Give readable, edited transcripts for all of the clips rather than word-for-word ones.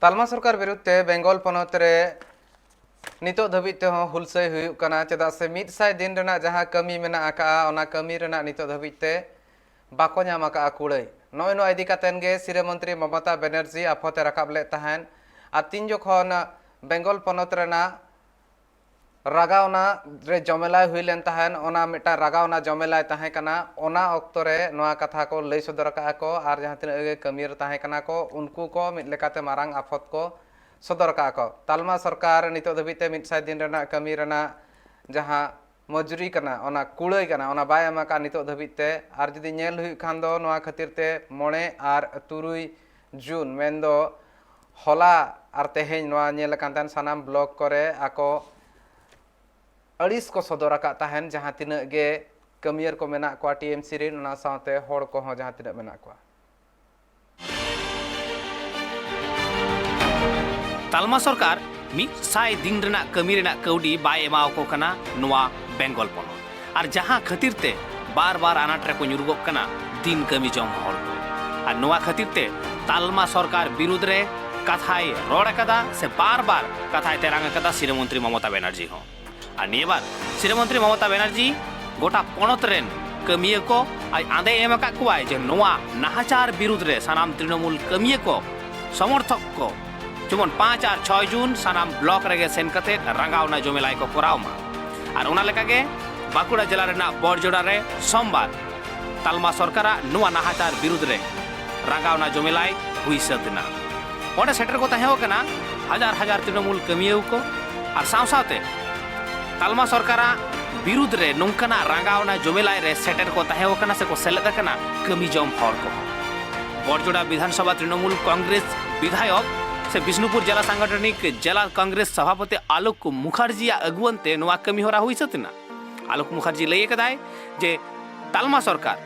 तालमा सरकार विरुद्धे बेंगल पनत रे नितो धाबिज ते हुलसै हुयुग कना चेदा से 100 दिन रेना जहां कमी मेना आका ओना कमी रेना नितो धाबिज ते बाको नाम आका कुड़ै नय नय इदी कातेन गे सिरे मंत्री ममता बनर्जी आफते राकाब ले तहन आ तीन जखन बेंगल पनत रेना रागावना रे जमेलाय हुइलेन तहन ओना मिटा रागावना जमेलाय तहे कना ओना ऑक्तो रे नोआ कथा को लई सदर का को आर जहां तिना गे कमी रे तहे कना को उनको को मिद लेकाते मारांग आफत को सदर का को तालमा सरकार नितो धाबिते 100 दिन रेना कमी रेना जहां मजूरी कना ओना कुड़ै कना ओना बाय एमा का नितो धाबिते आर जदि नेल हुइ खान दो नोआ खातिर ते 9 आर 3 जून मेंदो होला आर तेहेñ नोआ नेल कांतन सानाम ब्लॉक करे आको अड़िस को सदर का तहन जहां तिना गे कमियर को मेना को टीएमसी रिन ओना साथे होड़ को हो जहां तिना मेना को तालमा सरकार 100 दिन रेना कमी रेना कौडी बाय एमाव को कना नोआ बेंगल पनत और जहां खातिर ते बार बार अनाट रे को ᱧᱩᱨᱩᱜᱚᱜ कना दिन कमी जम होड़ को और नोआ खातिर ते तालमा सरकार विरुद्ध रे कथाय रोड़ कदा से बार बार कथाय तेरांग कदा सिरे मंत्री ममता बनर्जी हो और निबार सिरे मंत्री ममता बनर्जी गोटा पनत रेन कमिया को आंदे एम का कुआय जे नोआ नाहाचार विरुद्ध रे सानाम तृणमूल कमिया को समर्थक को जेमन 5 और 6 जून सानाम ब्लॉक रेगे सेन कते रंगावना जमेलाई को करावमा और ओना लेका गे बाकुड़ा जिला रेना बरजोड़ा रे सोमवार तालमा सरकार नोआ नाहाचार विरुद्ध रे रंगावना जमेलाई हुई सतना ओडे सेटर को तहे कना हजार हजार तृणमूल कमिया को और सावसावते तालमा सरकार विरुद्ध रे नोंकना रंगावना जमेलाई रे सेटर को तहे कना से को सेलेद कना कमी जम हर को बरजोड़ा विधानसभा तृणमूल कांग्रेस विधायक से विष्णुपुर जिला सांगठनिक जिला कांग्रेस सभापति आलोक मुखर्जी अगुवनते नोआ कमी होरा हुई सतना आलोक मुखर्जी लई कदाय जे तालमा सरकार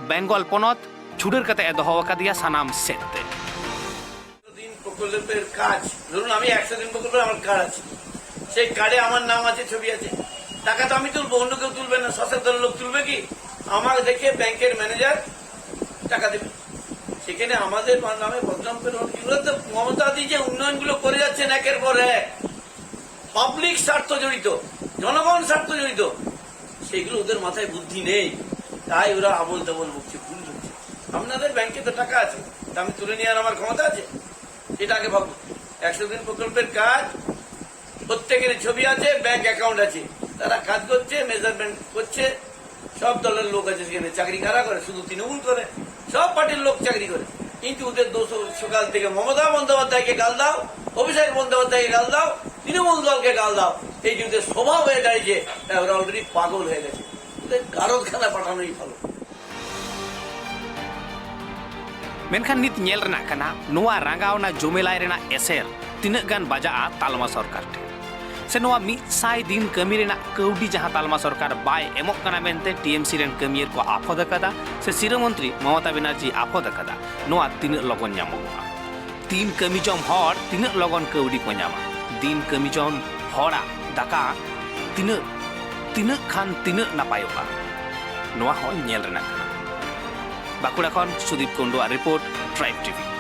बेंगल पनत छुडर कते दहो कदिया सानाम सेते दिन প্রকল্পের কাজ ধরুন আমি 100 দিন প্রকল্পের আমার কাজ আছে সেই কার্ডে আমার নাম আছে ছবি আছে টাকা তো আমি তুলবো অন্য কেউ তুলবে না সশস্ত্র লোক তুলবে কি আমার দেখে ব্যাংকের ম্যানেজার টাকা দেবে সেখানে আমাদের নামে বদনাম করে এগুলো তো মমতাদি যে উন্নয়নগুলো করে যাচ্ছেন একের পর এক পাবলিক স্বার্থ জড়িত জনগণ স্বার্থ জড়িত সেগুলো ওদের মাথায় বুদ্ধি নেই তাই ওরা আবল তাবল বকছে ভুল হচ্ছে আপনাদের ব্যাংকে তো টাকা আছে আমি তুলে নিয়ে আমার ক্ষমতা আছে সেটা আগে ভাবুন 100 দিন প্রকল্পের কাজ প্রত্যেকের ছবি আছে ব্যাংক অ্যাকাউন্ট আছে তারা কাজ করছে মেজারমেন্ট করছে সব দলের লোক আছে সেখানে চাকরি কারা করে শুধু তৃণমূল করে সব পার্টির লোক চাকরি করে কিন্তু ওদের দোষ সকাল থেকে মমতা বন্দ্যোপাধ্যায়কে গাল দাও অভিষেক বন্দ্যোপাধ্যায়কে গাল দাও তৃণমূল দলকে গাল দাও এই যে ওদের স্বভাব হয়ে দাঁড়িয়েছে ওরা অলরেডি পাগল হয়ে গেছে ওদের গারদখানা পাঠানোই ভালো मेनखान नित नेल रना कना नोआ रंगावना जमेलाई रेना एसेर तिनक गान बाजा तालमा सरकार ठे से नोआ 100 दिन कमी रेना कौडी जहां तालमा सरकार बाय एमक कना मेनते टीएमसी रेन कमियर को आफद कदा से सिरे मंत्री ममता बनर्जी आफद कदा नोआ तीन लगन ᱧᱟᱢᱚᱜᱼᱟ तीन कमी जम हर तीन लगन कौडी को ᱧᱟᱢᱟ दिन कमी जम हरा दाका तीन खान तीन नापायोगा नोआ हो नेल रना कना बाकुड़ा खन सुदीप कुंडुआ रिपोर्ट ट्राइब टीवी।